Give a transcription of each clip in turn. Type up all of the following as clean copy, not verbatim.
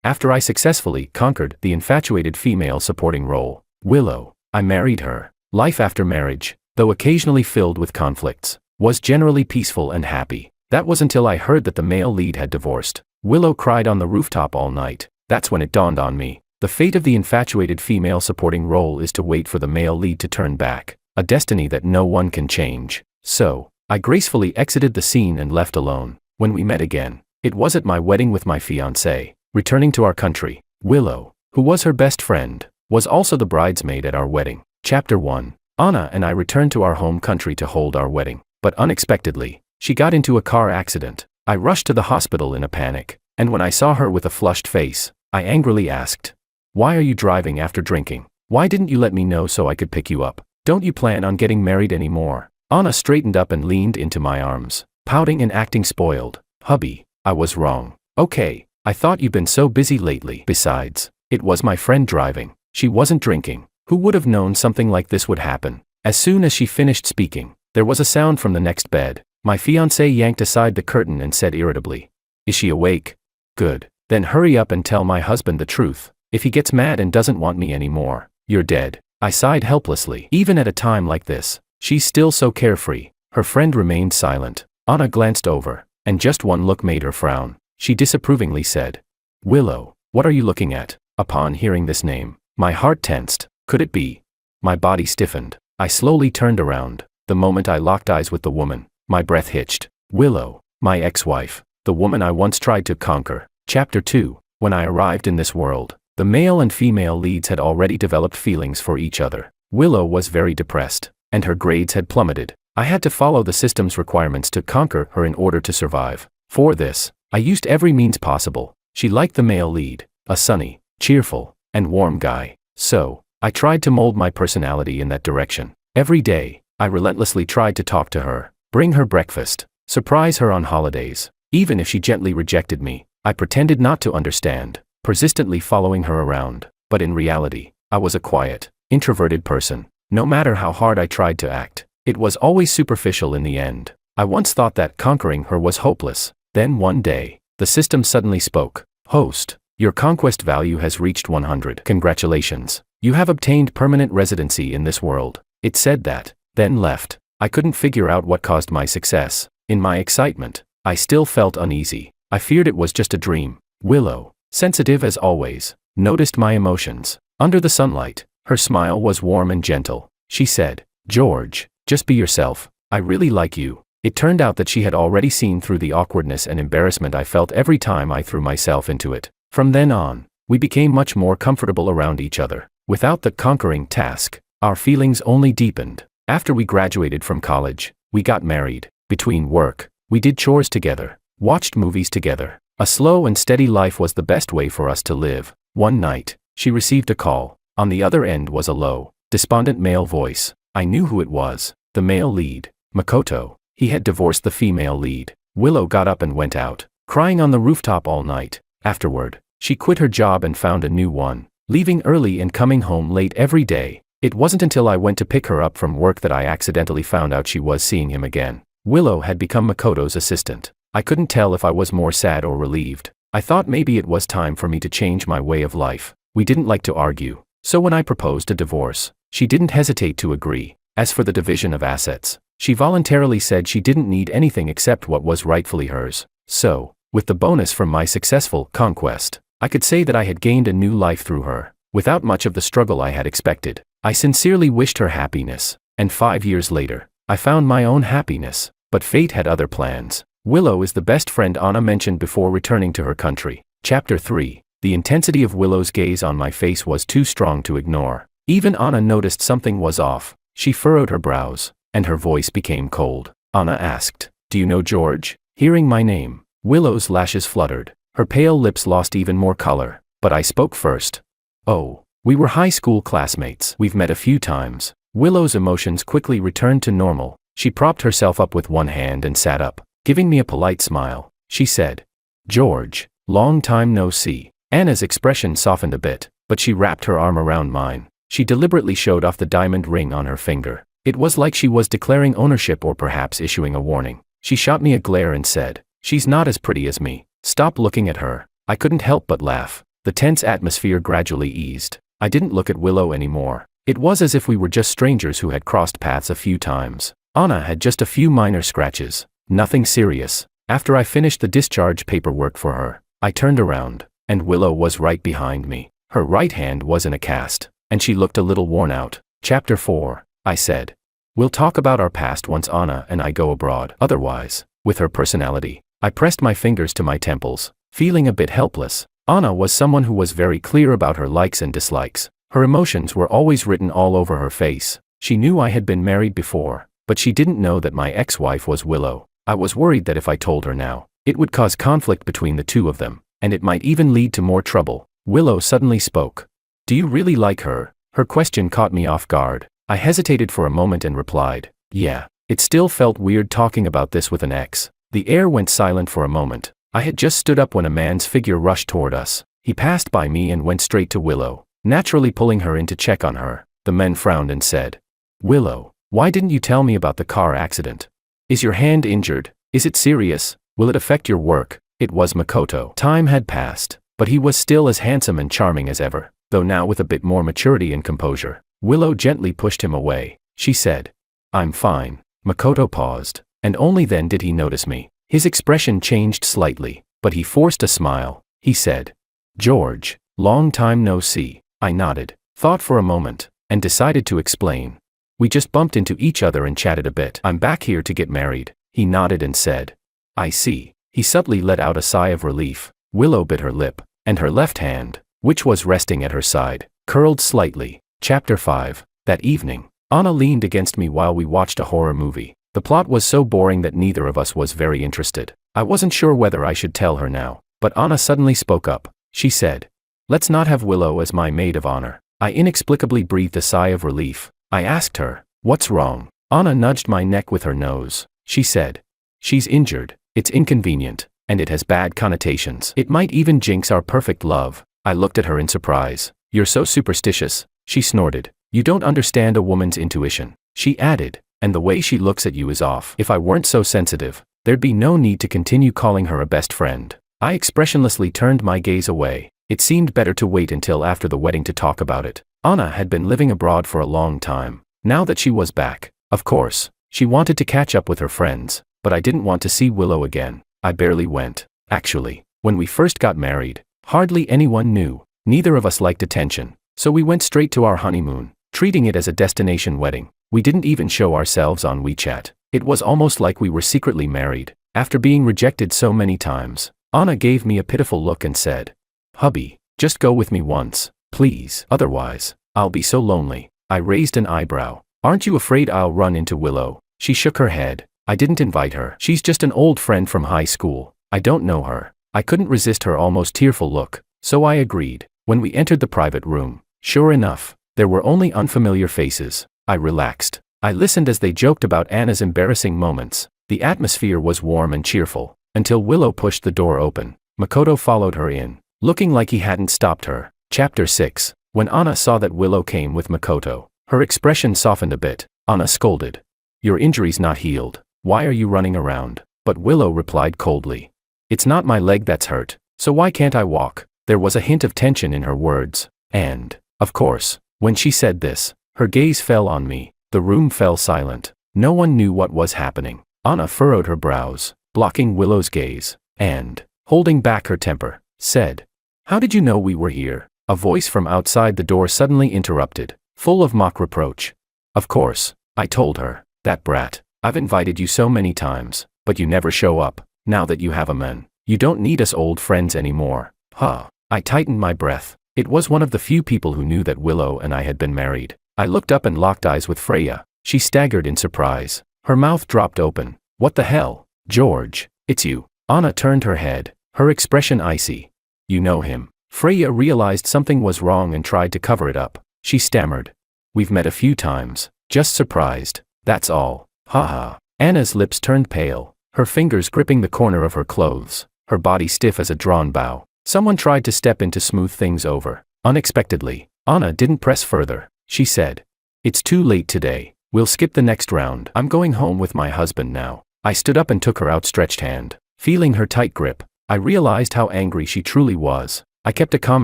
After I successfully conquered the infatuated female supporting role, Willow, I married her. Life after marriage, though occasionally filled with conflicts, was generally peaceful and happy. That was until I heard that the male lead had divorced. Willow cried on the rooftop all night. That's when it dawned on me. The fate of the infatuated female supporting role is to wait for the male lead to turn back, a destiny that no one can change. So, I gracefully exited the scene and left alone. When we met again, it was at my wedding with my fiancée. Returning to our country, Willow, who was her best friend, was also the bridesmaid at our wedding. Chapter 1. Anna and I returned to our home country to hold our wedding, but unexpectedly, she got into a car accident. I rushed to the hospital in a panic, and when I saw her with a flushed face, I angrily asked, "Why are you driving after drinking? Why didn't you let me know so I could pick you up? Don't you plan on getting married anymore?" Anna straightened up and leaned into my arms, pouting and acting spoiled. "Hubby, I was wrong. Okay, I thought you've been so busy lately. Besides, it was my friend driving. She wasn't drinking. Who would have known something like this would happen?" As soon as she finished speaking, there was a sound from the next bed. My fiancé yanked aside the curtain and said irritably, "Is she awake? Good. Then hurry up and tell my husband the truth. If he gets mad and doesn't want me anymore, you're dead." I sighed helplessly. Even at a time like this, she's still so carefree. Her friend remained silent. Anna glanced over, and just one look made her frown. She disapprovingly said, "Willow, what are you looking at?" Upon hearing this name, my heart tensed. Could it be? My body stiffened. I slowly turned around. The moment I locked eyes with the woman, my breath hitched. Willow, my ex-wife, the woman I once tried to conquer. Chapter 2. When I arrived in this world, the male and female leads had already developed feelings for each other. Willow was very depressed, and her grades had plummeted. I had to follow the system's requirements to conquer her in order to survive. For this, I used every means possible. She liked the male lead, a sunny, cheerful, and warm guy. So, I tried to mold my personality in that direction. Every day, I relentlessly tried to talk to her, bring her breakfast, surprise her on holidays. Even if she gently rejected me, I pretended not to understand, persistently following her around. But in reality, I was a quiet, introverted person. No matter how hard I tried to act, it was always superficial in the end. I once thought that conquering her was hopeless. Then one day, the system suddenly spoke. "Host, your conquest value has reached 100. Congratulations. You have obtained permanent residency in this world." It said that, then left. I couldn't figure out what caused my success. In my excitement, I still felt uneasy. I feared it was just a dream. Willow, sensitive as always, noticed my emotions. Under the sunlight, her smile was warm and gentle. She said, "George, just be yourself. I really like you." It turned out that she had already seen through the awkwardness and embarrassment I felt every time I threw myself into it. From then on, we became much more comfortable around each other. Without the conquering task, our feelings only deepened. After we graduated from college, we got married. Between work, we did chores together, watched movies together. A slow and steady life was the best way for us to live. One night, she received a call. On the other end was a low, despondent male voice. I knew who it was. The male lead, Makoto. He had divorced the female lead. Willow got up and went out, crying on the rooftop all night. Afterward, she quit her job and found a new one, leaving early and coming home late every day. It wasn't until I went to pick her up from work that I accidentally found out she was seeing him again. Willow had become Makoto's assistant. I couldn't tell if I was more sad or relieved. I thought maybe it was time for me to change my way of life. We didn't like to argue, so when I proposed a divorce, she didn't hesitate to agree. As for the division of assets, she voluntarily said she didn't need anything except what was rightfully hers. So, with the bonus from my successful conquest, I could say that I had gained a new life through her, without much of the struggle I had expected. I sincerely wished her happiness, and 5 years later, I found my own happiness. But fate had other plans. Willow is the best friend Anna mentioned before returning to her country. Chapter 3. The intensity of Willow's gaze on my face was too strong to ignore. Even Anna noticed something was off. She furrowed her brows, and her voice became cold. Anna asked, "Do you know George?" Hearing my name, Willow's lashes fluttered. Her pale lips lost even more color. But I spoke first. "Oh, we were high school classmates. We've met a few times." Willow's emotions quickly returned to normal. She propped herself up with one hand and sat up. Giving me a polite smile, she said, "George, long time no see." Anna's expression softened a bit, but she wrapped her arm around mine. She deliberately showed off the diamond ring on her finger. It was like she was declaring ownership or perhaps issuing a warning. She shot me a glare and said, "She's not as pretty as me. Stop looking at her." I couldn't help but laugh. The tense atmosphere gradually eased. I didn't look at Willow anymore. It was as if we were just strangers who had crossed paths a few times. Anna had just a few minor scratches. Nothing serious. After I finished the discharge paperwork for her, I turned around, and Willow was right behind me. Her right hand was in a cast, and she looked a little worn out. Chapter 4, I said. We'll talk about our past once Anna and I go abroad. Otherwise, with her personality, I pressed my fingers to my temples, feeling a bit helpless. Anna was someone who was very clear about her likes and dislikes. Her emotions were always written all over her face. She knew I had been married before, but she didn't know that my ex-wife was Willow. I was worried that if I told her now, it would cause conflict between the two of them, and it might even lead to more trouble. Willow suddenly spoke. Do you really like her? Her question caught me off guard. I hesitated for a moment and replied, yeah. It still felt weird talking about this with an ex. The air went silent for a moment. I had just stood up when a man's figure rushed toward us. He passed by me and went straight to Willow, naturally pulling her in to check on her. The man frowned and said, Willow, why didn't you tell me about the car accident? Is your hand injured? Is it serious? Will it affect your work? It was Makoto. Time had passed, but he was still as handsome and charming as ever, though now with a bit more maturity and composure. Willow gently pushed him away. She said, I'm fine. Makoto paused, and only then did he notice me. His expression changed slightly, but he forced a smile. He said, George, long time no see. I nodded, thought for a moment, and decided to explain. We just bumped into each other and chatted a bit. I'm back here to get married. He nodded and said, I see. He subtly let out a sigh of relief. Willow bit her lip, and her left hand, which was resting at her side, curled slightly. Chapter 5. That evening, Anna leaned against me while we watched a horror movie. The plot was so boring that neither of us was very interested. I wasn't sure whether I should tell her now, but Anna suddenly spoke up. She said, let's not have Willow as my maid of honor. I inexplicably breathed a sigh of relief. I asked her, what's wrong? Anna nudged my neck with her nose. She said, she's injured. It's inconvenient, and it has bad connotations. It might even jinx our perfect love. I looked at her in surprise. You're so superstitious, she snorted. You don't understand a woman's intuition. She added, and the way she looks at you is off. If I weren't so sensitive, there'd be no need to continue calling her a best friend. I expressionlessly turned my gaze away. It seemed better to wait until after the wedding to talk about it. Anna had been living abroad for a long time. Now that she was back, of course, she wanted to catch up with her friends, but I didn't want to see Willow again. I barely went. Actually, when we first got married, hardly anyone knew. Neither of us liked attention, so we went straight to our honeymoon, treating it as a destination wedding. We didn't even show ourselves on WeChat. It was almost like we were secretly married. After being rejected so many times, Anna gave me a pitiful look and said, hubby, just go with me once, please. Otherwise, I'll be so lonely. I raised an eyebrow. Aren't you afraid I'll run into Willow? She shook her head. I didn't invite her. She's just an old friend from high school. I don't know her. I couldn't resist her almost tearful look, so I agreed. When we entered the private room, sure enough, there were only unfamiliar faces. I relaxed. I listened as they joked about Anna's embarrassing moments. The atmosphere was warm and cheerful, until Willow pushed the door open. Makoto followed her in, looking like he hadn't stopped her. Chapter 6. When Anna saw that Willow came with Makoto, her expression softened a bit. Anna scolded. Your injury's not healed. Why are you running around? But Willow replied coldly. It's not my leg that's hurt, so why can't I walk? There was a hint of tension in her words, and, of course, when she said this, her gaze fell on me. The room fell silent. No one knew what was happening. Anna furrowed her brows, blocking Willow's gaze, and, holding back her temper, said, How did you know we were here? A voice from outside the door suddenly interrupted, full of mock reproach. Of course, I told her. That brat. I've invited you so many times, but you never show up. Now that you have a man, you don't need us old friends anymore. Huh. I tightened my breath. It was one of the few people who knew that Willow and I had been married. I looked up and locked eyes with Freya. She staggered in surprise. Her mouth dropped open. What the hell? George, it's you. Anna turned her head, her expression icy. You know him. Freya realized something was wrong and tried to cover it up. She stammered. We've met a few times. Just surprised. That's all. Ha. Anna's lips turned pale, her fingers gripping the corner of her clothes, her body stiff as a drawn bow. Someone tried to step in to smooth things over. Unexpectedly, Anna didn't press further. She said, It's too late today. We'll skip the next round. I'm going home with my husband now. I stood up and took her outstretched hand. Feeling her tight grip, I realized how angry she truly was. I kept a calm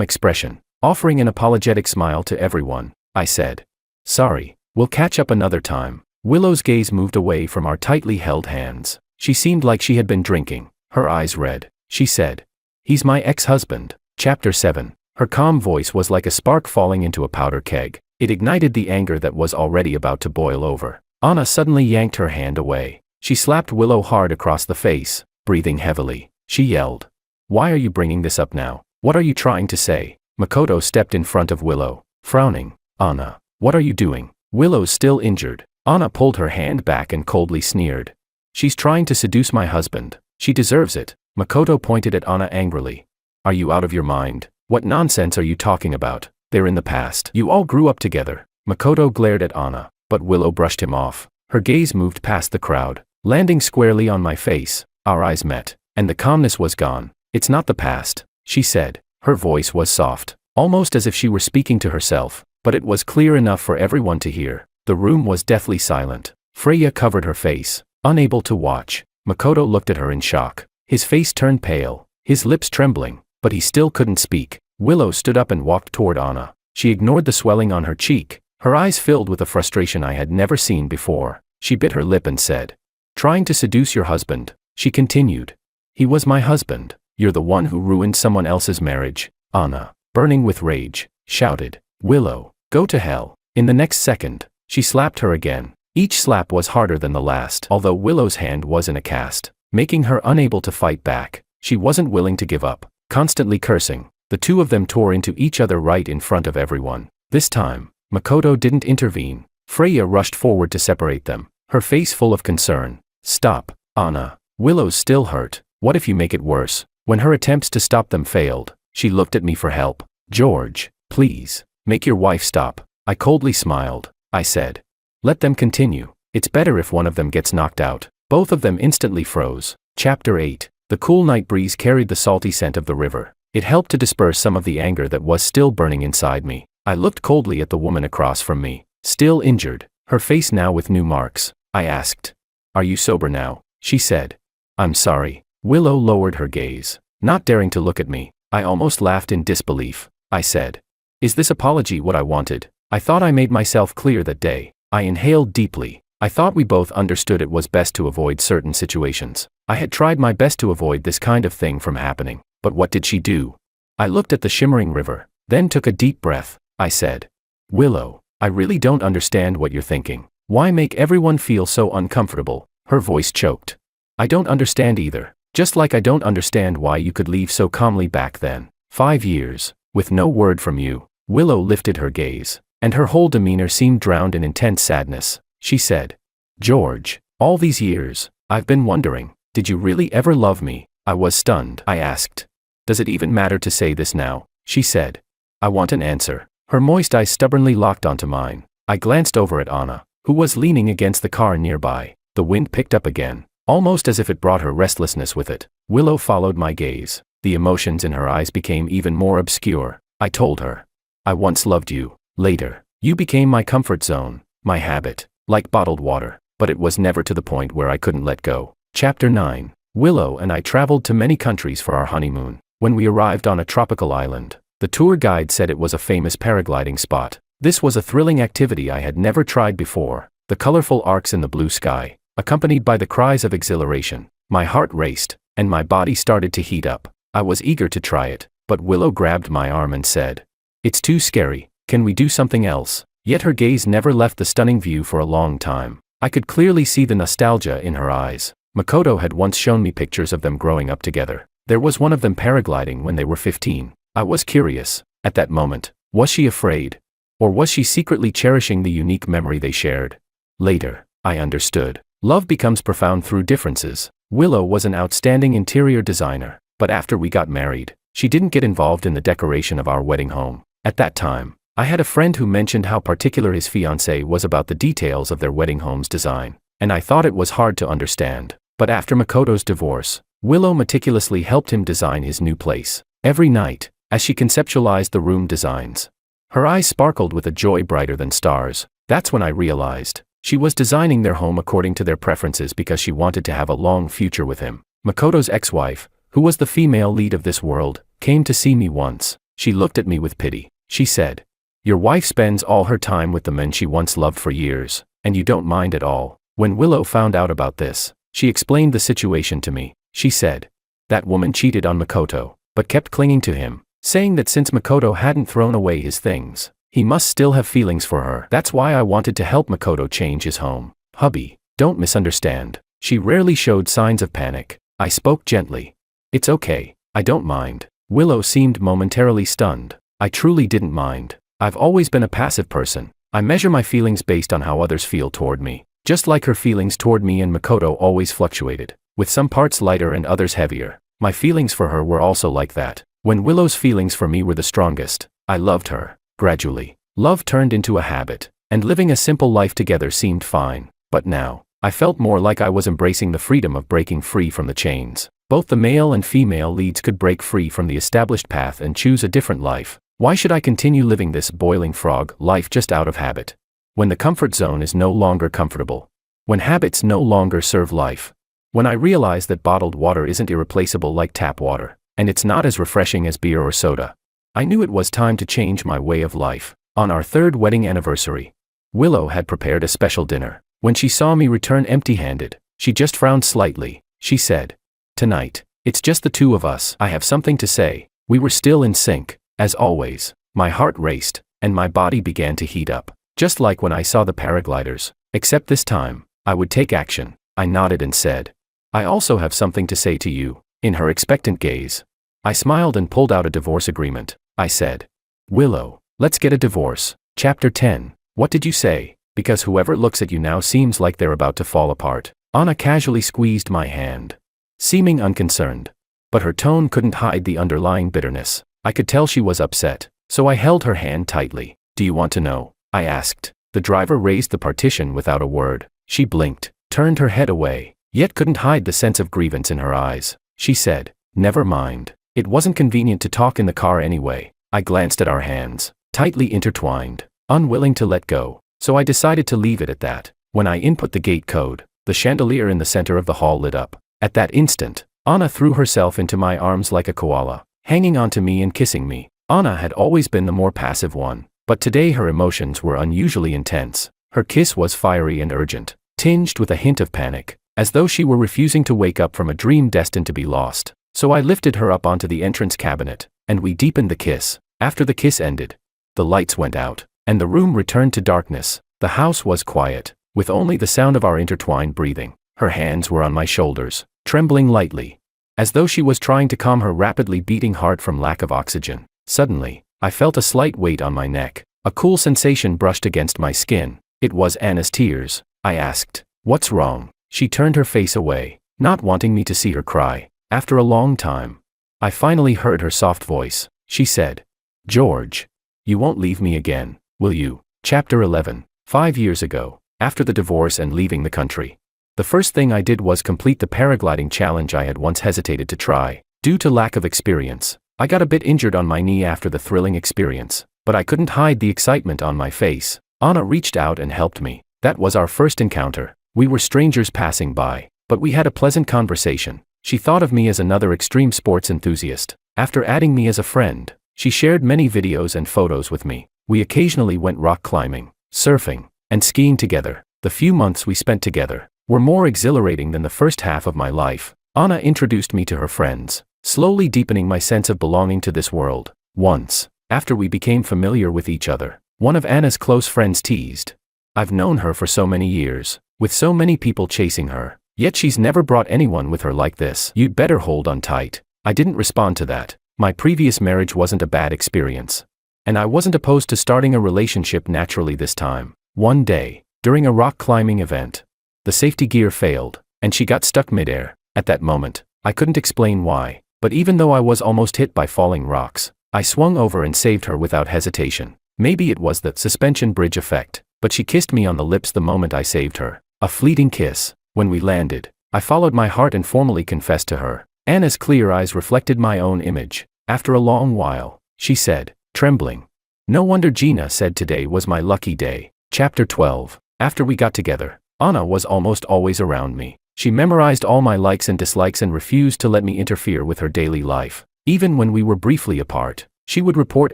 expression, offering an apologetic smile to everyone. I said, "Sorry, we'll catch up another time." Willow's gaze moved away from our tightly held hands. She seemed like she had been drinking, her eyes red. She said, "He's my ex-husband." Chapter 7. Her calm voice was like a spark falling into a powder keg. It ignited the anger that was already about to boil over. Anna suddenly yanked her hand away. She slapped Willow hard across the face, breathing heavily. She yelled, "Why are you bringing this up now? What are you trying to say?" Makoto stepped in front of Willow, frowning. "Anna, what are you doing?" Willow's still injured. Anna pulled her hand back and coldly sneered. "She's trying to seduce my husband. She deserves it." Makoto pointed at Anna angrily. "Are you out of your mind? What nonsense are you talking about? They're in the past. You all grew up together." Makoto glared at Anna, but Willow brushed him off. Her gaze moved past the crowd, landing squarely on my face. Our eyes met, and the calmness was gone. "It's not the past," she said. Her voice was soft, almost as if she were speaking to herself, but it was clear enough for everyone to hear. The room was deathly silent. Freya covered her face, unable to watch. Makoto looked at her in shock. His face turned pale, his lips trembling, but he still couldn't speak. Willow stood up and walked toward Anna. She ignored the swelling on her cheek, her eyes filled with a frustration I had never seen before. She bit her lip and said, "Trying to seduce your husband," she continued. "He was my husband. You're the one who ruined someone else's marriage." Anna, burning with rage, shouted, "Willow, go to hell." In the next second, she slapped her again. Each slap was harder than the last, although Willow's hand was in a cast, making her unable to fight back. She wasn't willing to give up. Constantly cursing, the two of them tore into each other right in front of everyone. This time, Makoto didn't intervene. Freya rushed forward to separate them, her face full of concern. "Stop, Anna. Willow's still hurt. What if you make it worse?" When her attempts to stop them failed, she looked at me for help. "George, please, make your wife stop." I coldly smiled. I said, "Let them continue. It's better if one of them gets knocked out." Both of them instantly froze. Chapter 8. The cool night breeze carried the salty scent of the river. It helped to disperse some of the anger that was still burning inside me. I looked coldly at the woman across from me, still injured, her face now with new marks. I asked, "Are you sober now?" She said, "I'm sorry." Willow lowered her gaze, not daring to look at me. I almost laughed in disbelief. I said, "Is this apology what I wanted? I thought I made myself clear that day." I inhaled deeply. I thought we both understood it was best to avoid certain situations. I had tried my best to avoid this kind of thing from happening, but what did she do? I looked at the shimmering river, then took a deep breath. I said, "Willow, I really don't understand what you're thinking. Why make everyone feel so uncomfortable?" Her voice choked. "I don't understand either. Just like I don't understand why you could leave so calmly back then. 5 years, with no word from you." Willow lifted her gaze, and her whole demeanor seemed drowned in intense sadness. She said, "George, all these years, I've been wondering, did you really ever love me?" I was stunned. I asked, "Does it even matter to say this now?" She said, "I want an answer." Her moist eyes stubbornly locked onto mine. I glanced over at Anna, who was leaning against the car nearby. The wind picked up again, almost as if it brought her restlessness with it. Willow followed my gaze. The emotions in her eyes became even more obscure. I told her, "I once loved you. Later, you became my comfort zone, my habit, like bottled water, but it was never to the point where I couldn't let go." Chapter 9. Willow and I traveled to many countries for our honeymoon. When we arrived on a tropical island, the tour guide said it was a famous paragliding spot. This was a thrilling activity I had never tried before. The colorful arcs in the blue sky, accompanied by the cries of exhilaration. My heart raced, and my body started to heat up. I was eager to try it, but Willow grabbed my arm and said, "It's too scary. Can we do something else?" Yet her gaze never left the stunning view for a long time. I could clearly see the nostalgia in her eyes. Makoto had once shown me pictures of them growing up together. There was one of them paragliding when they were 15. I was curious. At that moment, was she afraid? Or was she secretly cherishing the unique memory they shared? Later, I understood. Love becomes profound through differences. Willow was an outstanding interior designer, but after we got married, she didn't get involved in the decoration of our wedding home. At that time, I had a friend who mentioned how particular his fiancée was about the details of their wedding home's design, and I thought it was hard to understand. But after Makoto's divorce, Willow meticulously helped him design his new place. Every night, as she conceptualized the room designs, her eyes sparkled with a joy brighter than stars. That's when I realized she was designing their home according to their preferences because she wanted to have a long future with him. Makoto's ex-wife, who was the female lead of this world, came to see me once. She looked at me with pity. She said, "Your wife spends all her time with the men she once loved for years, and you don't mind at all." When Willow found out about this, she explained the situation to me. She said, "That woman cheated on Makoto, but kept clinging to him, saying that since Makoto hadn't thrown away his things, he must still have feelings for her. That's why I wanted to help Makoto change his home." "Hubby, don't misunderstand." She rarely showed signs of panic. I spoke gently. "It's okay, I don't mind." Willow seemed momentarily stunned. "I truly didn't mind. I've always been a passive person. I measure my feelings based on how others feel toward me." Just like her feelings toward me and Makoto always fluctuated, with some parts lighter and others heavier. My feelings for her were also like that. When Willow's feelings for me were the strongest, I loved her. Gradually, love turned into a habit, and living a simple life together seemed fine. But now, I felt more like I was embracing the freedom of breaking free from the chains. Both the male and female leads could break free from the established path and choose a different life. Why should I continue living this boiling frog life just out of habit? When the comfort zone is no longer comfortable. When habits no longer serve life. When I realize that bottled water isn't irreplaceable like tap water, and it's not as refreshing as beer or soda. I knew it was time to change my way of life. On our 3rd wedding anniversary, Willow had prepared a special dinner. When she saw me return empty-handed, she just frowned slightly. She said, "Tonight, it's just the two of us. I have something to say." We were still in sync, as always. My heart raced, and my body began to heat up. Just like when I saw the paragliders, except this time, I would take action. I nodded and said, "I also have something to say to you." In her expectant gaze, I smiled and pulled out a divorce agreement. I said, "Willow, let's get a divorce." Chapter 10. What did you say? Because whoever looks at you now seems like they're about to fall apart. Anna casually squeezed my hand, seeming unconcerned. But her tone couldn't hide the underlying bitterness. I could tell she was upset, so I held her hand tightly. "Do you want to know?" I asked. The driver raised the partition without a word. She blinked, turned her head away, yet couldn't hide the sense of grievance in her eyes. She said, "Never mind. It wasn't convenient to talk in the car anyway." I glanced at our hands, tightly intertwined, unwilling to let go, so I decided to leave it at that. When I input the gate code, the chandelier in the center of the hall lit up. At that instant, Anna threw herself into my arms like a koala, hanging onto me and kissing me. Anna had always been the more passive one, but today her emotions were unusually intense. Her kiss was fiery and urgent, tinged with a hint of panic, as though she were refusing to wake up from a dream destined to be lost. So I lifted her up onto the entrance cabinet, and we deepened the kiss. After the kiss ended, the lights went out, and the room returned to darkness. The house was quiet, with only the sound of our intertwined breathing. Her hands were on my shoulders, trembling lightly, as though she was trying to calm her rapidly beating heart from lack of oxygen. Suddenly, I felt a slight weight on my neck. A cool sensation brushed against my skin. It was Anna's tears. I asked, "What's wrong?" She turned her face away, not wanting me to see her cry. After a long time, I finally heard her soft voice. She said, "George, you won't leave me again, will you?" Chapter 11. 5 years ago, after the divorce and leaving the country, the first thing I did was complete the paragliding challenge I had once hesitated to try. Due to lack of experience, I got a bit injured on my knee after the thrilling experience, but I couldn't hide the excitement on my face. Anna reached out and helped me. That was our first encounter. We were strangers passing by, but we had a pleasant conversation. She thought of me as another extreme sports enthusiast. After adding me as a friend, she shared many videos and photos with me. We occasionally went rock climbing, surfing, and skiing together. The few months we spent together were more exhilarating than the first half of my life. Anna introduced me to her friends, slowly deepening my sense of belonging to this world. Once, after we became familiar with each other, one of Anna's close friends teased, "I've known her for so many years, with so many people chasing her, yet she's never brought anyone with her like this. You'd better hold on tight." I didn't respond to that. My previous marriage wasn't a bad experience, and I wasn't opposed to starting a relationship naturally this time. One day, during a rock climbing event, the safety gear failed, and she got stuck midair. At that moment, I couldn't explain why, but even though I was almost hit by falling rocks, I swung over and saved her without hesitation. Maybe it was the suspension bridge effect, but she kissed me on the lips the moment I saved her. A fleeting kiss. When we landed, I followed my heart and formally confessed to her. Anna's clear eyes reflected my own image. After a long while, she said, trembling, "No wonder Gina said today was my lucky day." Chapter 12. After we got together, Anna was almost always around me. She memorized all my likes and dislikes and refused to let me interfere with her daily life. Even when we were briefly apart, she would report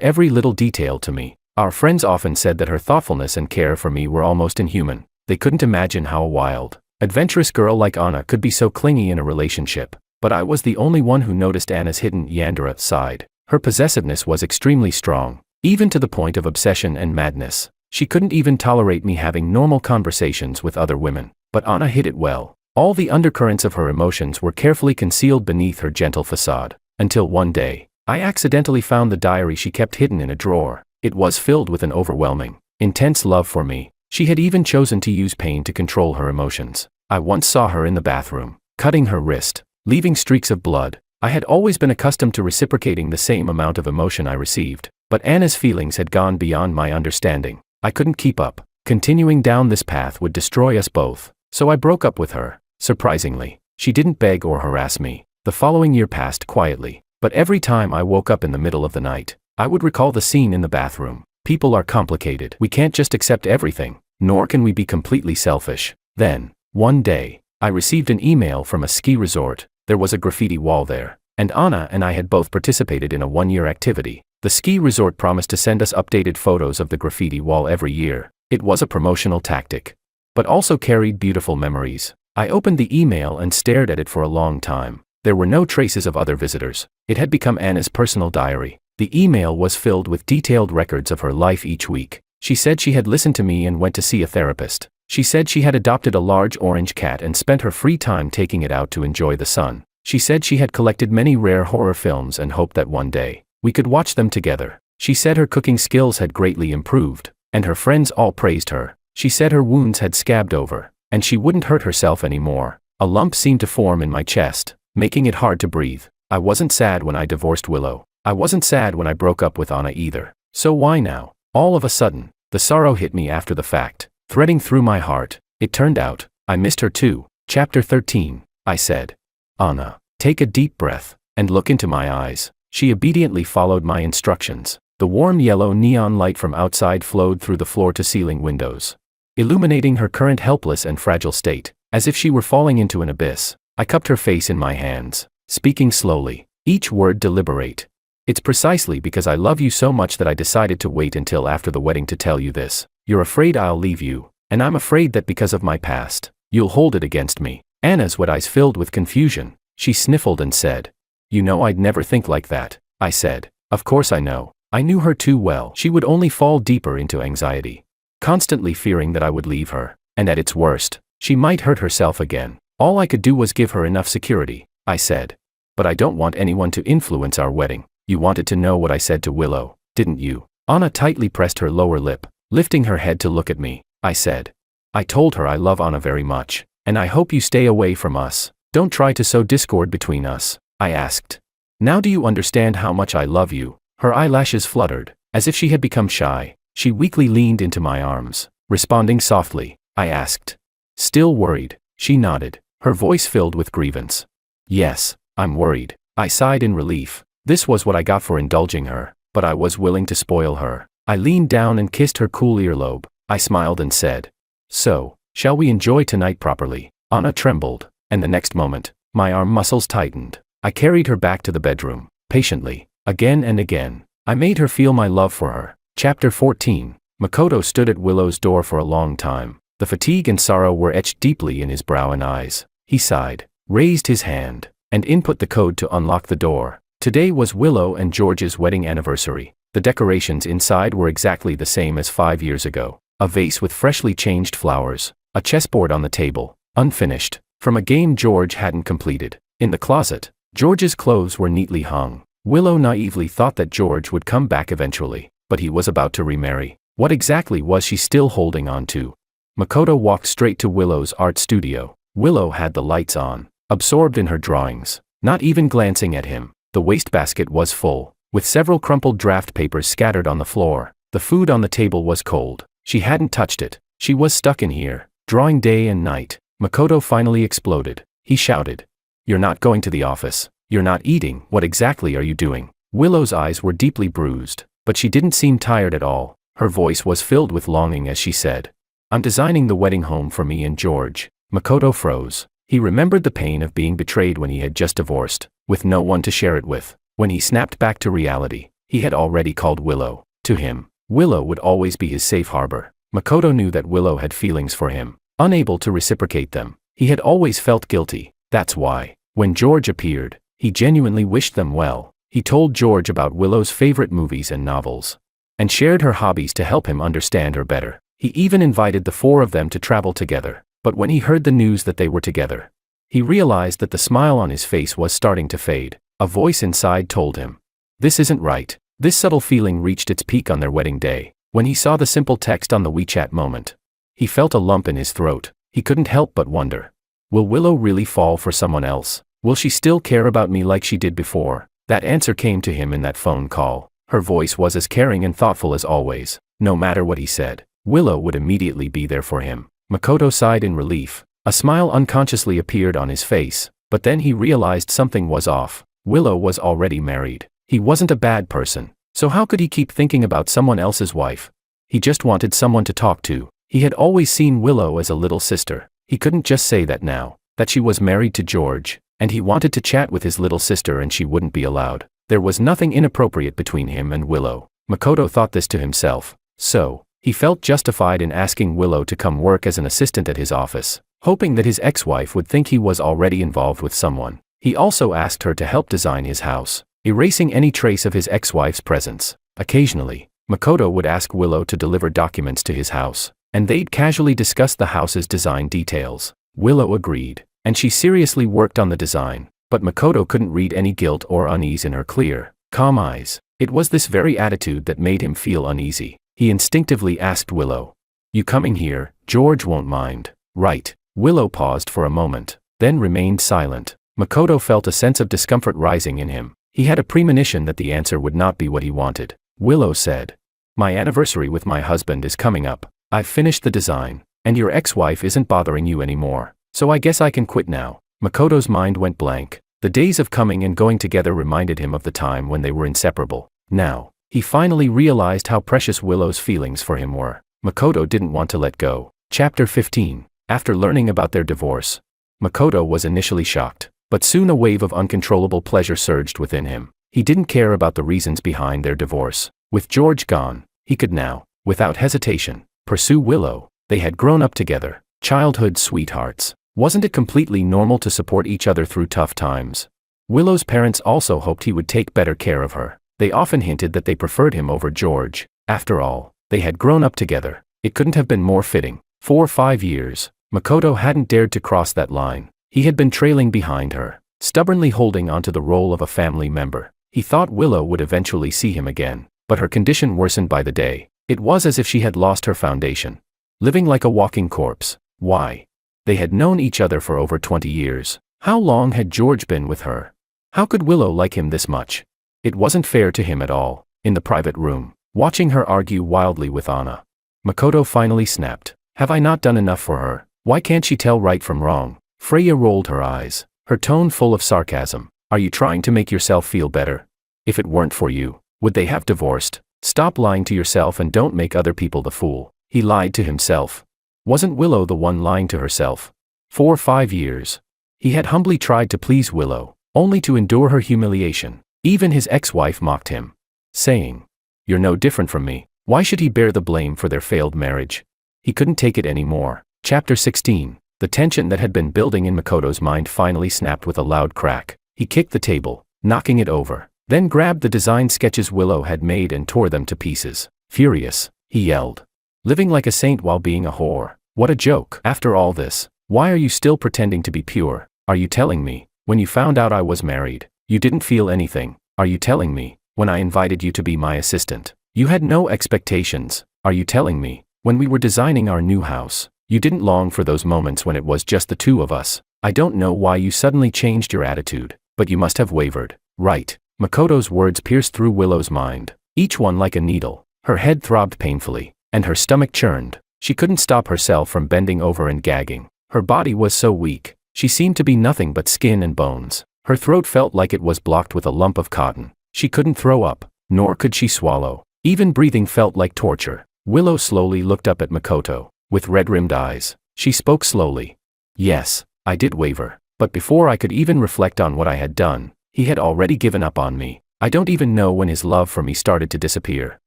every little detail to me. Our friends often said that her thoughtfulness and care for me were almost inhuman. They couldn't imagine how a wild, adventurous girl like Anna could be so clingy in a relationship. But I was the only one who noticed Anna's hidden Yandere side. Her possessiveness was extremely strong, even to the point of obsession and madness. She couldn't even tolerate me having normal conversations with other women. But Anna hid it well. All the undercurrents of her emotions were carefully concealed beneath her gentle facade. Until one day, I accidentally found the diary she kept hidden in a drawer. It was filled with an overwhelming, intense love for me. She had even chosen to use pain to control her emotions. I once saw her in the bathroom, cutting her wrist, leaving streaks of blood. I had always been accustomed to reciprocating the same amount of emotion I received, but Anna's feelings had gone beyond my understanding. I couldn't keep up. Continuing down this path would destroy us both, so I broke up with her. Surprisingly, she didn't beg or harass me. The following year passed quietly, but every time I woke up in the middle of the night, I would recall the scene in the bathroom. People are complicated. We can't just accept everything, nor can we be completely selfish. Then, one day, I received an email from a ski resort. There was a graffiti wall there, and Anna and I had both participated in a one-year activity. The ski resort promised to send us updated photos of the graffiti wall every year. It was a promotional tactic, but also carried beautiful memories. I opened the email and stared at it for a long time. There were no traces of other visitors. It had become Anna's personal diary. The email was filled with detailed records of her life each week. She said she had listened to me and went to see a therapist. She said she had adopted a large orange cat and spent her free time taking it out to enjoy the sun. She said she had collected many rare horror films and hoped that one day we could watch them together. She said her cooking skills had greatly improved, and her friends all praised her. She said her wounds had scabbed over, and she wouldn't hurt herself anymore. A lump seemed to form in my chest, making it hard to breathe. I wasn't sad when I divorced Willow. I wasn't sad when I broke up with Anna either. So why now? All of a sudden, the sorrow hit me after the fact, threading through my heart. It turned out, I missed her too. Chapter 13. I said, Anna, take a deep breath, and look into my eyes. She obediently followed my instructions. The warm yellow neon light from outside flowed through the floor-to-ceiling windows, illuminating her current helpless and fragile state, as if she were falling into an abyss. I cupped her face in my hands, speaking slowly, each word deliberate. It's precisely because I love you so much that I decided to wait until after the wedding to tell you this. You're afraid I'll leave you, and I'm afraid that because of my past, you'll hold it against me. Anna's wet eyes filled with confusion. She sniffled and said, You know I'd never think like that. I said, Of course I know. I knew her too well. She would only fall deeper into anxiety, constantly fearing that I would leave her, and at its worst, she might hurt herself again. All I could do was give her enough security. I said, But I don't want anyone to influence our wedding. You wanted to know what I said to Willow, didn't you? Anna tightly pressed her lower lip, lifting her head to look at me. I said, I told her I love Anna very much, and I hope you stay away from us. Don't try to sow discord between us. I asked. Now do you understand how much I love you? Her eyelashes fluttered, as if she had become shy. She weakly leaned into my arms, responding softly. I asked. Still worried? She nodded, her voice filled with grievance. Yes, I'm worried. I sighed in relief. This was what I got for indulging her, but I was willing to spoil her. I leaned down and kissed her cool earlobe. I smiled and said, So, shall we enjoy tonight properly? Anna trembled, and the next moment, my arm muscles tightened. I carried her back to the bedroom, patiently, again and again. I made her feel my love for her. Chapter 14. Makoto stood at Willow's door for a long time. The fatigue and sorrow were etched deeply in his brow and eyes. He sighed, raised his hand, and input the code to unlock the door. Today was Willow and George's wedding anniversary. The decorations inside were exactly the same as 5 years ago. A vase with freshly changed flowers, a chessboard on the table, unfinished, from a game George hadn't completed. In the closet, George's clothes were neatly hung. Willow naively thought that George would come back eventually, but he was about to remarry. What exactly was she still holding on to? Makoto walked straight to Willow's art studio. Willow had the lights on, absorbed in her drawings, not even glancing at him. The wastebasket was full, with several crumpled draft papers scattered on the floor. The food on the table was cold. She hadn't touched it. She was stuck in here, drawing day and night. Makoto finally exploded. He shouted, You're not going to the office. You're not eating. What exactly are you doing? Willow's eyes were deeply bruised, but she didn't seem tired at all. Her voice was filled with longing as she said, I'm designing the wedding home for me and George. Makoto froze. He remembered the pain of being betrayed when he had just divorced, with no one to share it with. When he snapped back to reality, he had already called Willow. To him, Willow would always be his safe harbor. Makoto knew that Willow had feelings for him, unable to reciprocate them. He had always felt guilty. That's why, when George appeared, he genuinely wished them well. He told George about Willow's favorite movies and novels, and shared her hobbies to help him understand her better. He even invited the four of them to travel together. But when he heard the news that they were together, he realized that the smile on his face was starting to fade. A voice inside told him, "This isn't right." This subtle feeling reached its peak on their wedding day, when he saw the simple text on the WeChat moment. He felt a lump in his throat. He couldn't help but wonder, will Willow really fall for someone else? Will she still care about me like she did before? That answer came to him in that phone call. Her voice was as caring and thoughtful as always. No matter what he said, Willow would immediately be there for him. Makoto sighed in relief. A smile unconsciously appeared on his face, but then he realized something was off. Willow was already married. He wasn't a bad person, so how could he keep thinking about someone else's wife? He just wanted someone to talk to. He had always seen Willow as a little sister. He couldn't just say that now, that she was married to George, and he wanted to chat with his little sister and she wouldn't be allowed. There was nothing inappropriate between him and Willow. Makoto thought this to himself, so he felt justified in asking Willow to come work as an assistant at his office, hoping that his ex-wife would think he was already involved with someone. He also asked her to help design his house, erasing any trace of his ex-wife's presence. Occasionally, Makoto would ask Willow to deliver documents to his house, and they'd casually discuss the house's design details. Willow agreed, and she seriously worked on the design, but Makoto couldn't read any guilt or unease in her clear, calm eyes. It was this very attitude that made him feel uneasy. He instinctively asked Willow, "You coming here? George won't mind, right?" Willow paused for a moment, then remained silent. Makoto felt a sense of discomfort rising in him. He had a premonition that the answer would not be what he wanted. Willow said, "My anniversary with my husband is coming up. I've finished the design, and your ex-wife isn't bothering you anymore, so I guess I can quit now." Makoto's mind went blank. The days of coming and going together reminded him of the time when they were inseparable. Now, he finally realized how precious Willow's feelings for him were. Makoto didn't want to let go. Chapter 15. After learning about their divorce, Makoto was initially shocked, but soon a wave of uncontrollable pleasure surged within him. He didn't care about the reasons behind their divorce. With George gone, he could now, without hesitation, pursue Willow. They had grown up together, childhood sweethearts. Wasn't it completely normal to support each other through tough times? Willow's parents also hoped he would take better care of her. They often hinted that they preferred him over George. After all, they had grown up together. It couldn't have been more fitting. 4 or 5 years, Makoto hadn't dared to cross that line. He had been trailing behind her, stubbornly holding onto the role of a family member. He thought Willow would eventually see him again, but her condition worsened by the day. It was as if she had lost her foundation, living like a walking corpse. Why? They had known each other for over 20 years. How long had George been with her? How could Willow like him this much? It wasn't fair to him at all. In the private room, watching her argue wildly with Anna, Makoto finally snapped, "Have I not done enough for her? Why can't she tell right from wrong?" Freya rolled her eyes, her tone full of sarcasm. "Are you trying to make yourself feel better? If it weren't for you, would they have divorced? Stop lying to yourself and don't make other people the fool." He lied to himself. Wasn't Willow the one lying to herself? 4 or 5 years. He had humbly tried to please Willow, only to endure her humiliation. Even his ex-wife mocked him, saying, "You're no different from me." Why should he bear the blame for their failed marriage? He couldn't take it anymore. Chapter 16. The tension that had been building in Makoto's mind finally snapped with a loud crack. He kicked the table, knocking it over, then grabbed the design sketches Willow had made and tore them to pieces. Furious, he yelled, "Living like a saint while being a whore. What a joke. After all this, why are you still pretending to be pure? Are you telling me, when you found out I was married, you didn't feel anything? Are you telling me, when I invited you to be my assistant, you had no expectations? Are you telling me, when we were designing our new house, you didn't long for those moments when it was just the two of us? I don't know why you suddenly changed your attitude, but you must have wavered, right?" Makoto's words pierced through Willow's mind, each one like a needle. Her head throbbed painfully, and her stomach churned. She couldn't stop herself from bending over and gagging. Her body was so weak, she seemed to be nothing but skin and bones. Her throat felt like it was blocked with a lump of cotton. She couldn't throw up, nor could she swallow. Even breathing felt like torture. Willow slowly looked up at Makoto, with red-rimmed eyes. She spoke slowly. "Yes, I did waver, but before I could even reflect on what I had done, he had already given up on me. I don't even know when his love for me started to disappear.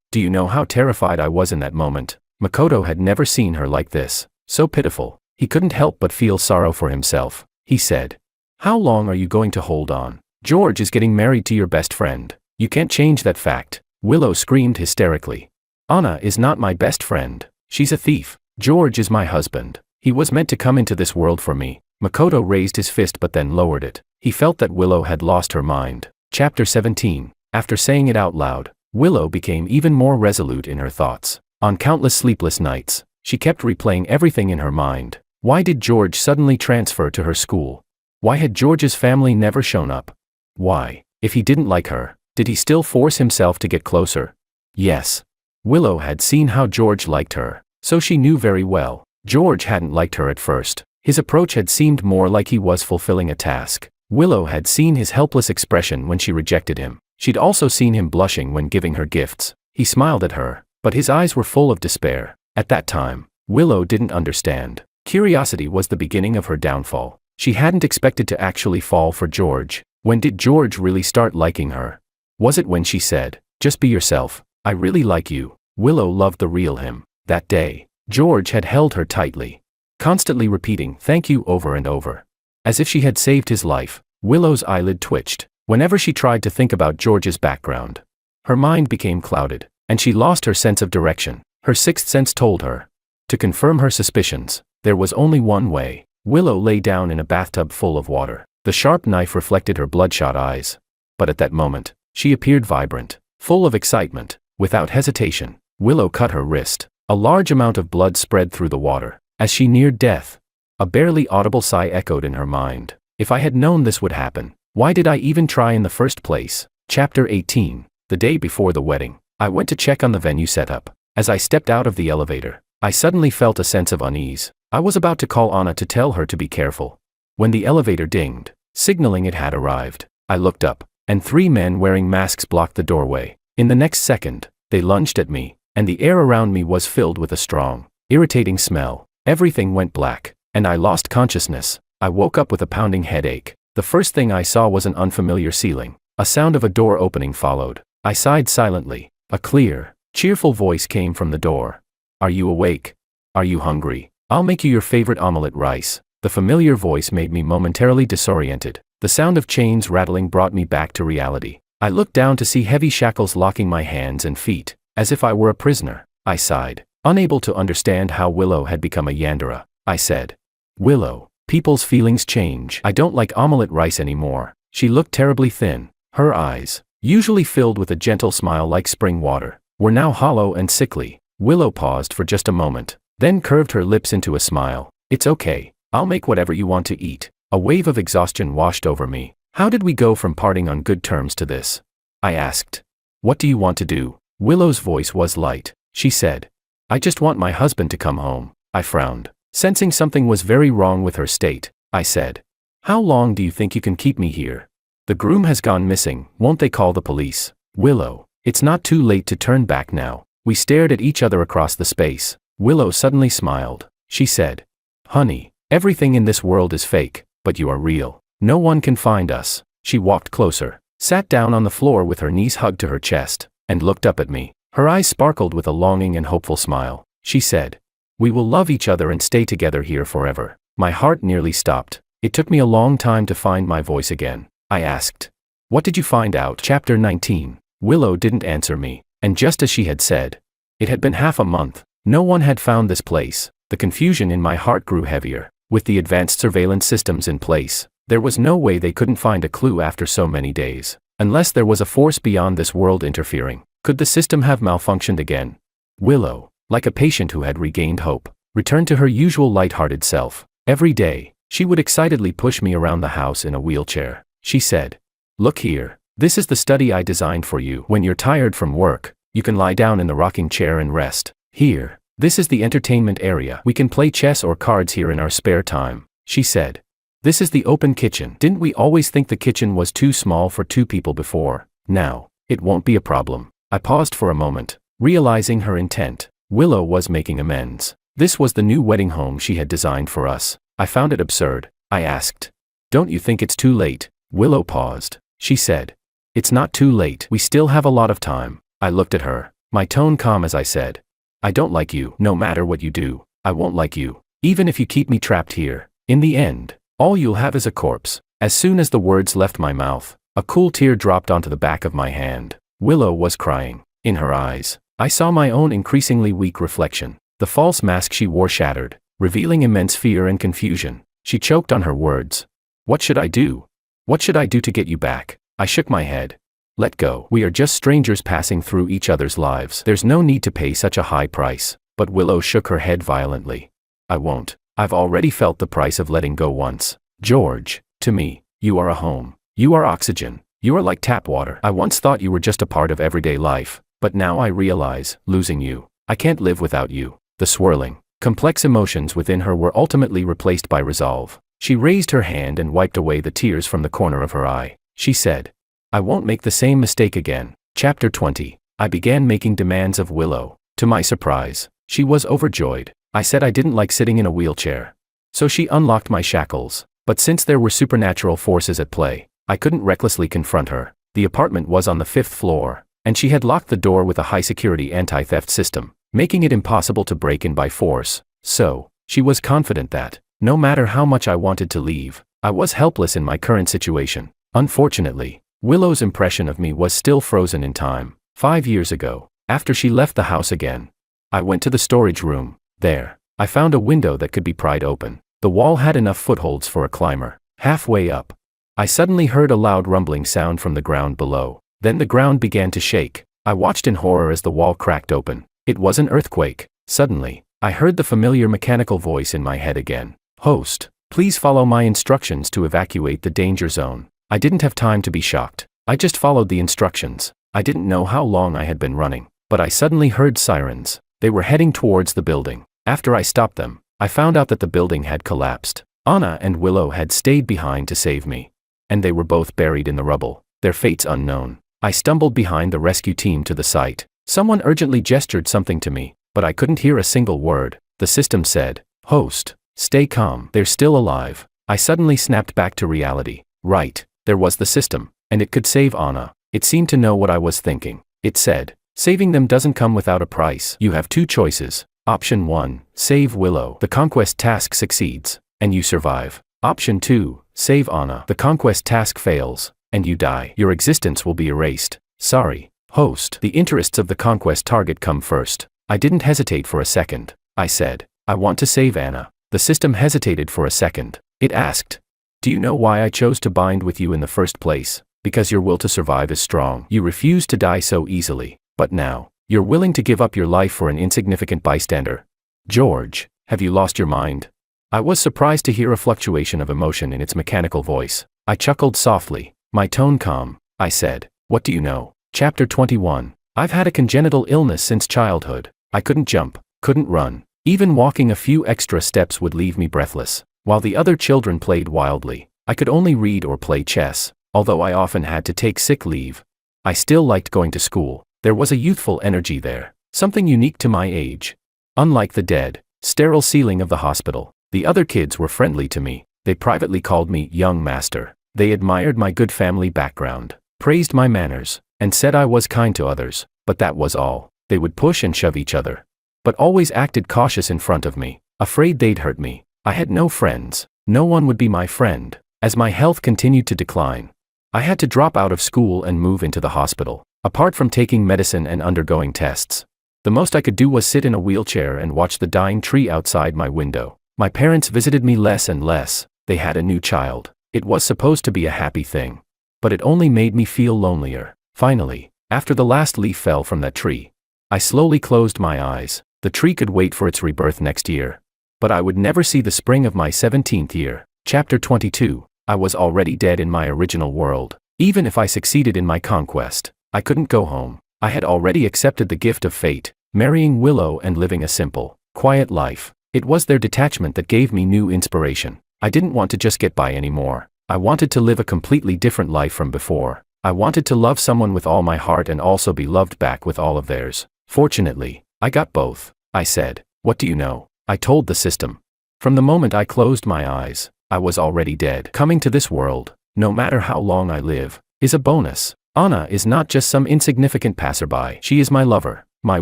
Do you know how terrified I was in that moment? Makoto had never seen her like this, so pitiful. He couldn't help but feel sorrow for himself. He said, "How long are you going to hold on? George is getting married to your best friend. You can't change that fact." Willow screamed hysterically. "Anna is not my best friend. She's a thief. George is my husband. He was meant to come into this world for me." Makoto raised his fist but then lowered it. He felt that Willow had lost her mind. Chapter 17. After saying it out loud, Willow became even more resolute in her thoughts. On countless sleepless nights, she kept replaying everything in her mind. Why did George suddenly transfer to her school? Why had George's family never shown up? Why, if he didn't like her, did he still force himself to get closer? Yes. Willow had seen how George liked her, so she knew very well. George hadn't liked her at first. His approach had seemed more like he was fulfilling a task. Willow had seen his helpless expression when she rejected him. She'd also seen him blushing when giving her gifts. He smiled at her, but his eyes were full of despair. At that time, Willow didn't understand. Curiosity was the beginning of her downfall. She hadn't expected to actually fall for George. When did George really start liking her? Was it when she said, "Just be yourself, I really like you"? Willow loved the real him. That day, George had held her tightly, constantly repeating "thank you" over and over. As if she had saved his life, Willow's eyelid twitched. Whenever she tried to think about George's background, her mind became clouded, and she lost her sense of direction. Her sixth sense told her to confirm her suspicions. There was only one way. Willow lay down in a bathtub full of water. The sharp knife reflected her bloodshot eyes. But at that moment, she appeared vibrant, full of excitement. Without hesitation, Willow cut her wrist. A large amount of blood spread through the water. As she neared death, a barely audible sigh echoed in her mind. If I had known this would happen, why did I even try in the first place? Chapter 18. The day before the wedding, I went to check on the venue setup. As I stepped out of the elevator, I suddenly felt a sense of unease. I was about to call Anna to tell her to be careful, when the elevator dinged, signaling it had arrived. I looked up, and 3 men wearing masks blocked the doorway. In the next second, they lunged at me, and the air around me was filled with a strong, irritating smell. Everything went black, and I lost consciousness. I woke up with a pounding headache. The first thing I saw was an unfamiliar ceiling. A sound of a door opening followed. I sighed silently. A clear, cheerful voice came from the door. "Are you awake? Are you hungry? I'll make you your favorite omelette rice." The familiar voice made me momentarily disoriented. The sound of chains rattling brought me back to reality. I looked down to see heavy shackles locking my hands and feet, as if I were a prisoner. I sighed, unable to understand how Willow had become a yandere. I said, "Willow, people's feelings change. I don't like omelette rice anymore." She looked terribly thin. Her eyes, usually filled with a gentle smile like spring water, were now hollow and sickly. Willow paused for just a moment, then curved her lips into a smile. "It's okay. I'll make whatever you want to eat." A wave of exhaustion washed over me. How did we go from parting on good terms to this? I asked. "What do you want to do?" Willow's voice was light. She said, "I just want my husband to come home." I frowned, sensing something was very wrong with her state. I said, "How long do you think you can keep me here? The groom has gone missing. Won't they call the police?" "Willow, it's not too late to turn back now." We stared at each other across the space. Willow suddenly smiled. She said, "Honey, everything in this world is fake, but you are real. No one can find us." She walked closer, sat down on the floor with her knees hugged to her chest, and looked up at me. Her eyes sparkled with a longing and hopeful smile. She said, "We will love each other and stay together here forever." My heart nearly stopped. It took me a long time to find my voice again. I asked, "What did you find out?" Chapter 19. Willow didn't answer me, and just as she had said, it had been half a month. No one had found this place. The confusion in my heart grew heavier. With the advanced surveillance systems in place, there was no way they couldn't find a clue after so many days. Unless there was a force beyond this world interfering, could the system have malfunctioned again? Willow, like a patient who had regained hope, returned to her usual light-hearted self. Every day, she would excitedly push me around the house in a wheelchair. She said, "Look here, this is the study I designed for you. When you're tired from work, you can lie down in the rocking chair and rest. Here, this is the entertainment area. We can play chess or cards here in our spare time." She said, "This is the open kitchen. Didn't we always think the kitchen was too small for 2 people before? Now, it won't be a problem." I paused for a moment, realizing her intent. Willow was making amends. This was the new wedding home she had designed for us. I found it absurd. I asked. Don't you think it's too late? Willow paused. She said. It's not too late. We still have a lot of time. I looked at her, my tone calm as I said. I don't like you. No matter what you do, I won't like you. Even if you keep me trapped here. In the end, all you'll have is a corpse. As soon as the words left my mouth, a cool tear dropped onto the back of my hand. Willow was crying. In her eyes, I saw my own increasingly weak reflection. The false mask she wore shattered, revealing immense fear and confusion. She choked on her words. What should I do? What should I do to get you back? I shook my head. Let go. We are just strangers passing through each other's lives. There's no need to pay such a high price. But Willow shook her head violently. I won't. I've already felt the price of letting go once. George, to me, you are a home. You are oxygen. You are like tap water. I once thought you were just a part of everyday life, but now I realize, losing you, I can't live without you. The swirling, complex emotions within her were ultimately replaced by resolve. She raised her hand and wiped away the tears from the corner of her eye. She said, I won't make the same mistake again. Chapter 20. I began making demands of Willow. To my surprise, she was overjoyed. I said I didn't like sitting in a wheelchair. So she unlocked my shackles. But since there were supernatural forces at play, I couldn't recklessly confront her. The apartment was on the 5th floor, and she had locked the door with a high-security anti-theft system, making it impossible to break in by force. So, she was confident that, no matter how much I wanted to leave, I was helpless in my current situation. Unfortunately, Willow's impression of me was still frozen in time. 5 years ago, after she left the house again, I went to the storage room. There, I found a window that could be pried open. The wall had enough footholds for a climber. Halfway up, I suddenly heard a loud rumbling sound from the ground below. Then the ground began to shake. I watched in horror as the wall cracked open. It was an earthquake. Suddenly, I heard the familiar mechanical voice in my head again. Host, please follow my instructions to evacuate the danger zone. I didn't have time to be shocked. I just followed the instructions. I didn't know how long I had been running, but I suddenly heard sirens. They were heading towards the building. After I stopped them, I found out that the building had collapsed. Anna and Willow had stayed behind to save me, and they were both buried in the rubble, their fates unknown. I stumbled behind the rescue team to the site. Someone urgently gestured something to me, but I couldn't hear a single word. The system said, Host, stay calm, they're still alive. I suddenly snapped back to reality. Right, there was the system, and it could save Anna. It seemed to know what I was thinking. It said, saving them doesn't come without a price. You have 2 choices. Option 1, save Willow. The conquest task succeeds, and you survive. Option 2, save Anna. The conquest task fails, and you die. Your existence will be erased. Sorry, host. The interests of the conquest target come first. I didn't hesitate for a second. I said, I want to save Anna. The system hesitated for a second. It asked, do you know why I chose to bind with you in the first place? Because your will to survive is strong. You refuse to die so easily. But now, you're willing to give up your life for an insignificant bystander. George, have you lost your mind? I was surprised to hear a fluctuation of emotion in its mechanical voice. I chuckled softly, my tone calm. I said, what do you know? Chapter 21. I've had a congenital illness since childhood. I couldn't jump, couldn't run. Even walking a few extra steps would leave me breathless. While the other children played wildly, I could only read or play chess. Although I often had to take sick leave, I still liked going to school. There was a youthful energy there, something unique to my age. Unlike the dead, sterile ceiling of the hospital, the other kids were friendly to me. They privately called me young master. They admired my good family background, praised my manners, and said I was kind to others, but that was all. They would push and shove each other, but always acted cautious in front of me, afraid they'd hurt me. I had no friends. No one would be my friend. As my health continued to decline, I had to drop out of school and move into the hospital. Apart from taking medicine and undergoing tests, the most I could do was sit in a wheelchair and watch the dying tree outside my window. My parents visited me less and less. They had a new child. It was supposed to be a happy thing, but it only made me feel lonelier. Finally, after the last leaf fell from that tree, I slowly closed my eyes. The tree could wait for its rebirth next year, but I would never see the spring of my 17th year. Chapter 22. I was already dead in my original world. Even if I succeeded in my conquest, I couldn't go home. I had already accepted the gift of fate, marrying Willow and living a simple, quiet life. It was their detachment that gave me new inspiration. I didn't want to just get by anymore. I wanted to live a completely different life from before. I wanted to love someone with all my heart and also be loved back with all of theirs. Fortunately, I got both. I said, what do you know? I told the system. From the moment I closed my eyes, I was already dead. Coming to this world, no matter how long I live, is a bonus. Anna is not just some insignificant passerby. She is my lover, my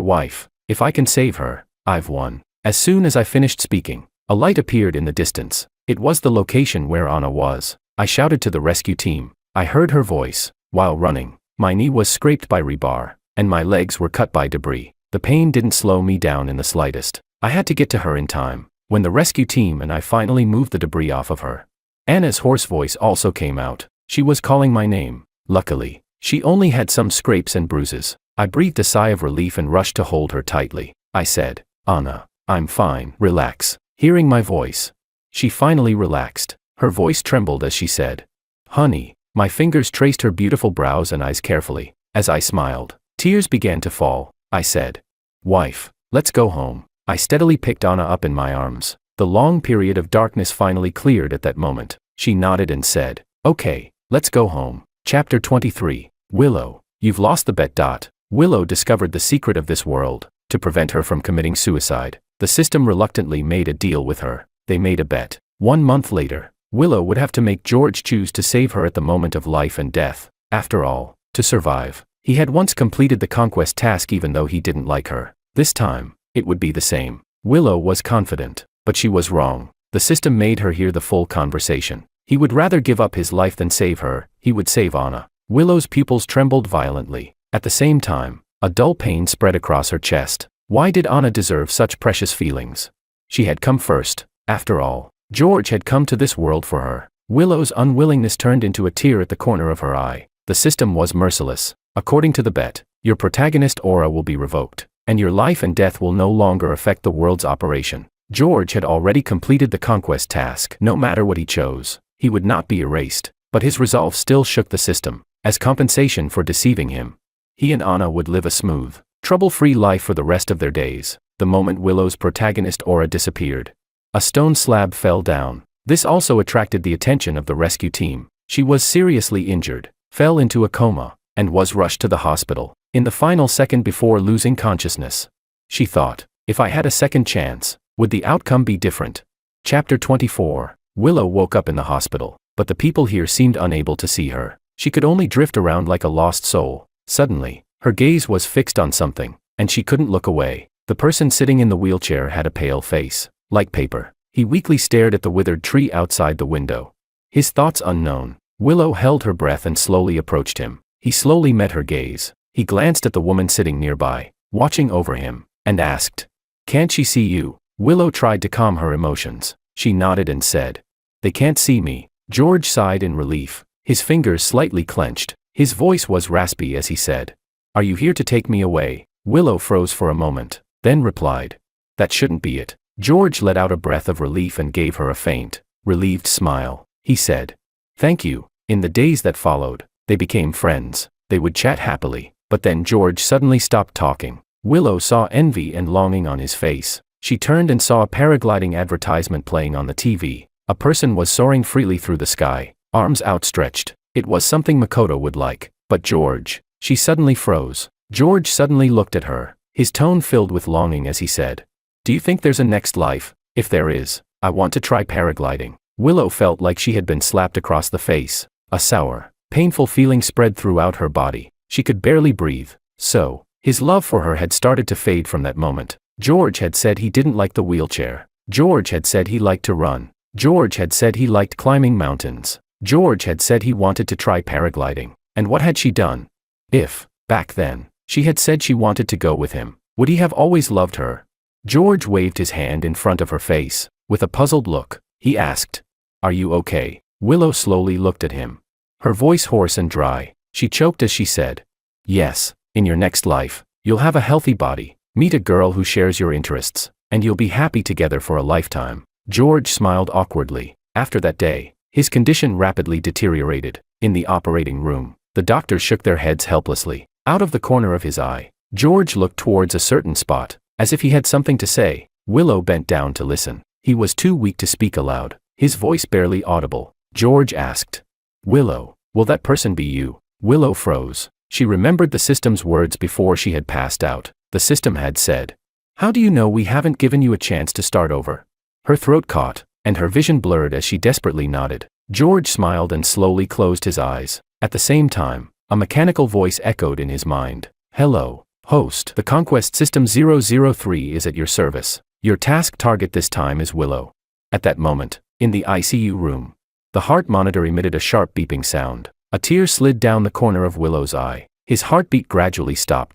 wife. If I can save her, I've won. As soon as I finished speaking, a light appeared in the distance. It was the location where Anna was. I shouted to the rescue team. I heard her voice. While running, my knee was scraped by rebar, and my legs were cut by debris. The pain didn't slow me down in the slightest. I had to get to her in time. When the rescue team and I finally moved the debris off of her, Anna's hoarse voice also came out. She was calling my name. Luckily, she only had some scrapes and bruises. I breathed a sigh of relief and rushed to hold her tightly. I said, "Anna, I'm fine, relax." Hearing my voice, she finally relaxed. Her voice trembled as she said, "Honey." My fingers traced her beautiful brows and eyes carefully. As I smiled, tears began to fall. I said, "Wife, let's go home." I steadily picked Anna up in my arms. The long period of darkness finally cleared at that moment. She nodded and said, "Okay, let's go home." Chapter 23. Willow, you've lost the bet. Willow discovered the secret of this world. To prevent her from committing suicide, the system reluctantly made a deal with her. They made a bet. 1 month later, Willow would have to make George choose to save her at the moment of life and death. After all, to survive, he had once completed the conquest task even though he didn't like her. This time, it would be the same. Willow was confident, but she was wrong. The system made her hear the full conversation. He would rather give up his life than save her. He would save Anna. Willow's pupils trembled violently. At the same time, a dull pain spread across her chest. Why did Anna deserve such precious feelings? She had come first. After all, George had come to this world for her. Willow's unwillingness turned into a tear at the corner of her eye. The system was merciless. According to the bet, your protagonist aura will be revoked, and your life and death will no longer affect the world's operation. George had already completed the conquest task. No matter what he chose, he would not be erased. But his resolve still shook the system. As compensation for deceiving him, he and Anna would live a smooth, trouble-free life for the rest of their days. The moment Willow's protagonist aura disappeared, a stone slab fell down. This also attracted the attention of the rescue team. She was seriously injured, fell into a coma, and was rushed to the hospital. In the final second before losing consciousness, she thought, if I had a second chance, would the outcome be different? Chapter 24. Willow woke up in the hospital, but the people here seemed unable to see her. She could only drift around like a lost soul. Suddenly, her gaze was fixed on something, and she couldn't look away. The person sitting in the wheelchair had a pale face, like paper. He weakly stared at the withered tree outside the window. His thoughts unknown, Willow held her breath and slowly approached him. He slowly met her gaze. He glanced at the woman sitting nearby, watching over him, and asked, "Can't she see you?" Willow tried to calm her emotions. She nodded and said, "They can't see me." George sighed in relief. His fingers slightly clenched. His voice was raspy as he said, "Are you here to take me away?" Willow froze for a moment, then replied, "That shouldn't be it." George let out a breath of relief and gave her a faint, relieved smile. He said, "Thank you." In the days that followed, they became friends. They would chat happily, but then George suddenly stopped talking. Willow saw envy and longing on his face. She turned and saw a paragliding advertisement playing on the TV. A person was soaring freely through the sky, arms outstretched. It was something Makoto would like. But George, she suddenly froze. George suddenly looked at her, his tone filled with longing as he said, "Do you think there's a next life? If there is, I want to try paragliding." Willow felt like she had been slapped across the face. A sour, painful feeling spread throughout her body. She could barely breathe. So, his love for her had started to fade from that moment. George had said he didn't like the wheelchair. George had said he liked to run. George had said he liked climbing mountains. George had said he wanted to try paragliding. And what had she done? If, back then, she had said she wanted to go with him, would he have always loved her? George waved his hand in front of her face. With a puzzled look, he asked, "Are you okay?" Willow slowly looked at him. Her voice hoarse and dry. She choked as she said, "Yes, in your next life, you'll have a healthy body, meet a girl who shares your interests, and you'll be happy together for a lifetime." George smiled awkwardly. After that day, his condition rapidly deteriorated. In the operating room, the doctors shook their heads helplessly. Out of the corner of his eye, George looked towards a certain spot, as if he had something to say. Willow bent down to listen. He was too weak to speak aloud, his voice barely audible. George asked, "Willow, will that person be you?" Willow froze. She remembered the system's words before she had passed out. The system had said, "How do you know we haven't given you a chance to start over?" Her throat caught. and her vision blurred as she desperately nodded. George smiled and slowly closed his eyes. At the same time, a mechanical voice echoed in his mind. "Hello, host. The Conquest System 003 is at your service. Your task target this time is Willow." At that moment, in the ICU room, the heart monitor emitted a sharp beeping sound. A tear slid down the corner of Willow's eye. His heartbeat gradually stopped,